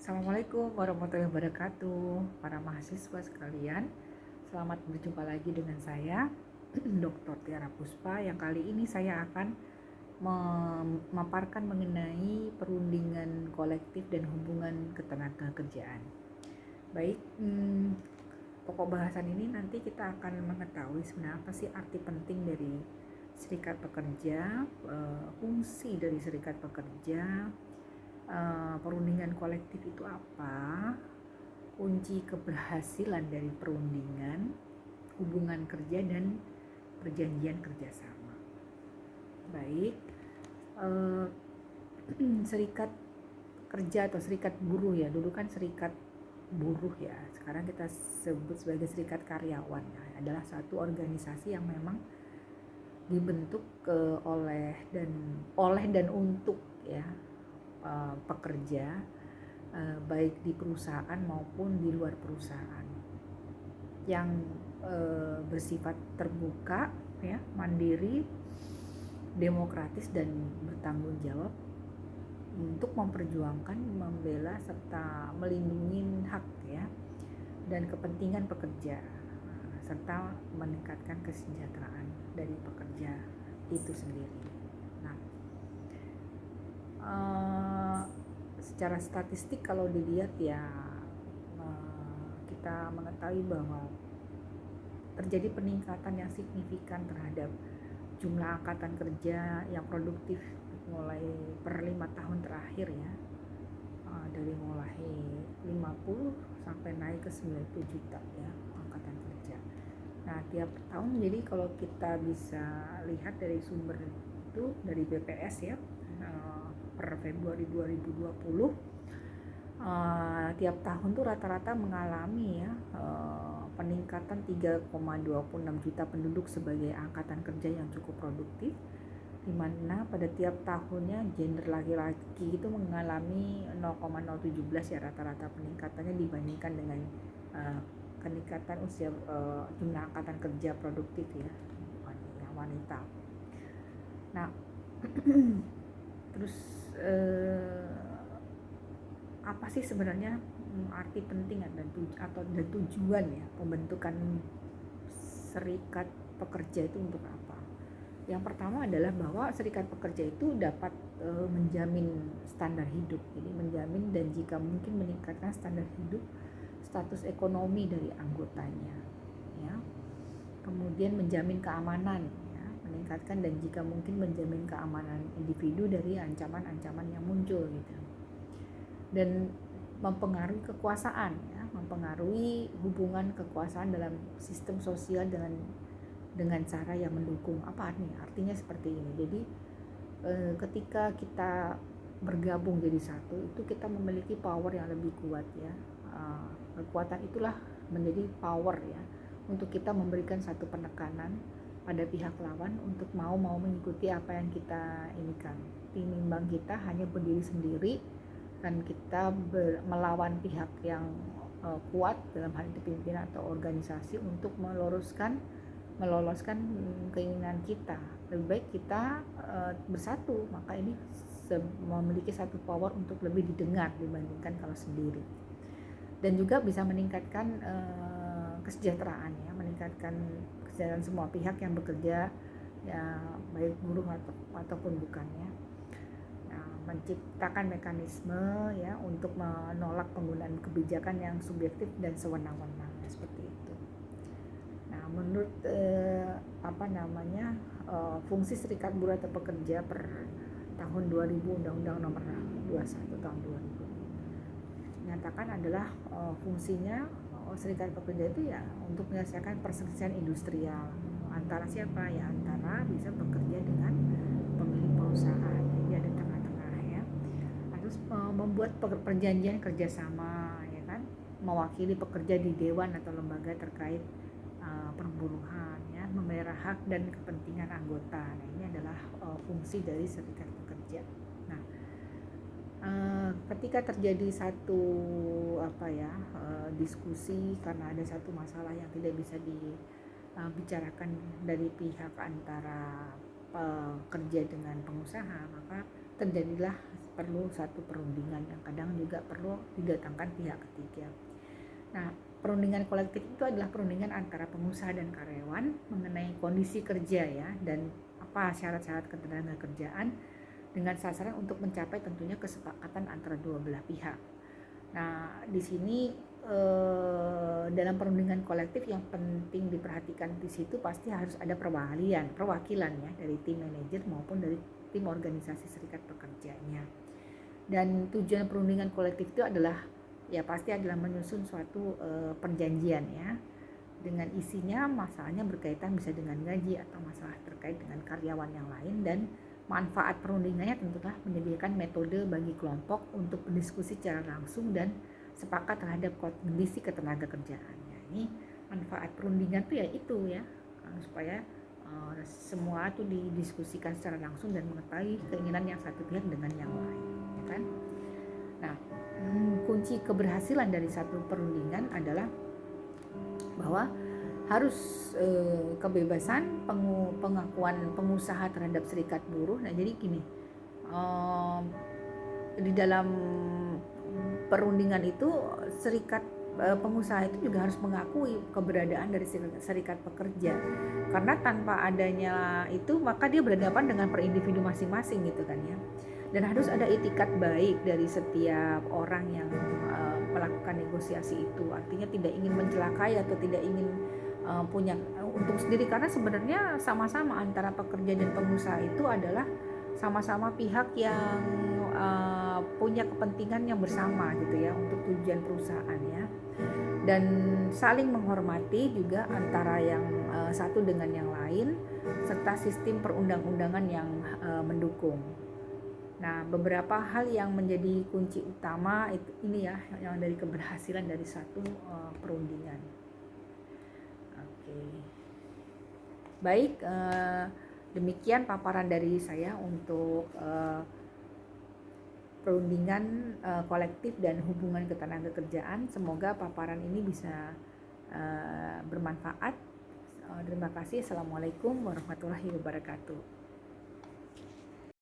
Assalamualaikum warahmatullahi wabarakatuh, para mahasiswa sekalian. Selamat berjumpa lagi dengan saya, Dr. Tiara Puspa, yang kali ini saya akan memaparkan mengenai perundingan kolektif dan hubungan ketenagakerjaan. Baik, pokok bahasan ini nanti kita akan mengetahui sebenarnya apa sih arti penting dari serikat pekerja, fungsi dari serikat pekerja, perundingan kolektif itu apa, kunci keberhasilan dari perundingan, hubungan kerja dan perjanjian kerjasama. Baik, serikat kerja atau serikat buruh ya, dulu kan serikat buruh ya, sekarang kita sebut sebagai serikat karyawan ya, adalah satu organisasi yang memang dibentuk oleh dan untuk ya pekerja, baik di perusahaan maupun di luar perusahaan, yang bersifat terbuka ya, mandiri, demokratis dan bertanggung jawab untuk memperjuangkan, membela serta melindungi hak ya dan kepentingan pekerja, serta meningkatkan kesejahteraan dari pekerja itu sendiri. Nah, secara statistik kalau dilihat ya, kita mengetahui bahwa terjadi peningkatan yang signifikan terhadap jumlah angkatan kerja yang produktif mulai per 5 tahun terakhir ya, dari mulai 50 sampai naik ke 90 juta ya angkatan kerja. Nah, tiap tahun, jadi kalau kita bisa lihat dari sumber itu dari BPS ya, per Februari 2020, tiap tahun tuh rata-rata mengalami ya peningkatan 3,26 juta penduduk sebagai angkatan kerja yang cukup produktif, di mana pada tiap tahunnya gender laki-laki itu mengalami 0,017 ya rata-rata peningkatannya dibandingkan dengan peningkatan usia jumlah angkatan kerja produktif ya, yang wanita. Nah, terus apa sih sebenarnya arti penting dan tujuan ya pembentukan serikat pekerja itu untuk apa? Yang pertama adalah bahwa serikat pekerja itu dapat menjamin standar hidup, jadi menjamin dan jika mungkin meningkatkan standar hidup, status ekonomi dari anggotanya ya. Kemudian menjamin keamanan ya, meningkatkan dan jika mungkin menjamin keamanan individu dari ancaman-ancaman yang muncul gitu. Dan mempengaruhi kekuasaan ya, mempengaruhi hubungan kekuasaan dalam sistem sosial dengan cara yang mendukung. Apa artinya seperti ini? Jadi ketika kita bergabung jadi satu, itu kita memiliki power yang lebih kuat ya. Kekuatan itulah menjadi power ya untuk kita memberikan satu penekanan pada pihak lawan untuk mau mengikuti apa yang kita inginkan. Tinimbang kita hanya berdiri sendiri dan kita melawan pihak yang kuat, dalam hal itu pimpinan atau organisasi, untuk meloloskan keinginan kita. Lebih baik kita bersatu, maka ini memiliki satu power untuk lebih didengar dibandingkan kalau sendiri. Dan juga bisa meningkatkan kesejahteraan ya, meningkatkan kesejahteraan semua pihak yang bekerja ya, baik buruh ataupun bukan ya. Nah, menciptakan mekanisme ya untuk menolak penggunaan kebijakan yang subjektif dan sewenang-wenang seperti itu. Nah, menurut fungsi serikat buruh atau pekerja per tahun 2000, Undang-Undang Nomor 21 tahun 2000 menyatakan adalah fungsinya serikat pekerja itu ya untuk menyelesaikan perselisihan industrial antara siapa ya, antara bisa bekerja dengan pemilik perusahaan, jadi ada tengah-tengah ya. Terus membuat perjanjian kerjasama ya kan, mewakili pekerja di dewan atau lembaga terkait perburuhan ya, memelihara hak dan kepentingan anggota. Nah, ini adalah fungsi dari serikat pekerja. Nah, ketika terjadi satu diskusi karena ada satu masalah yang tidak bisa dibicarakan dari pihak antara pekerja dengan pengusaha, maka terjadilah perlu satu perundingan yang kadang juga perlu didatangkan pihak ketiga. Nah, perundingan kolektif itu adalah perundingan antara pengusaha dan karyawan mengenai kondisi kerja ya, dan apa syarat-syarat ketenagakerjaan dengan sasaran untuk mencapai tentunya kesepakatan antara dua belah pihak. Nah, di sini dalam perundingan kolektif yang penting diperhatikan di situ pasti harus ada perwakilan ya dari tim manajer maupun dari tim organisasi serikat pekerjanya. Dan tujuan perundingan kolektif itu adalah ya pasti adalah menyusun suatu perjanjian ya, dengan isinya masalahnya berkaitan bisa dengan gaji atau masalah terkait dengan karyawan yang lain, dan manfaat perundingannya tentulah menyediakan metode bagi kelompok untuk berdiskusi secara langsung dan sepakat terhadap kondisi ketenagakerjaannya. Ini manfaat perundingan tuh ya itu ya, supaya semua tuh didiskusikan secara langsung dan mengetahui keinginan yang satu pihak dengan yang lain, ya kan? Nah, kunci keberhasilan dari satu perundingan adalah bahwa harus kebebasan pengakuan pengusaha terhadap serikat buruh. Nah, jadi gini, di dalam perundingan itu serikat pengusaha itu juga harus mengakui keberadaan dari serikat pekerja, karena tanpa adanya itu maka dia berhadapan dengan per individu masing-masing gitu kan ya. Dan harus ada itikat baik dari setiap orang yang melakukan negosiasi itu, artinya tidak ingin mencelakai atau tidak ingin punya untung sendiri, karena sebenarnya sama-sama antara pekerja dan pengusaha itu adalah sama-sama pihak yang punya kepentingan yang bersama gitu ya untuk tujuan perusahaan ya, dan saling menghormati juga antara yang satu dengan yang lain, serta sistem perundang-undangan yang mendukung. Nah, beberapa hal yang menjadi kunci utama itu ini ya yang dari keberhasilan dari satu perundingan. Oke. Baik, demikian paparan dari saya untuk perundingan kolektif dan hubungan ketenagakerjaan. Semoga paparan ini bisa bermanfaat. Terima kasih. Assalamualaikum warahmatullahi wabarakatuh.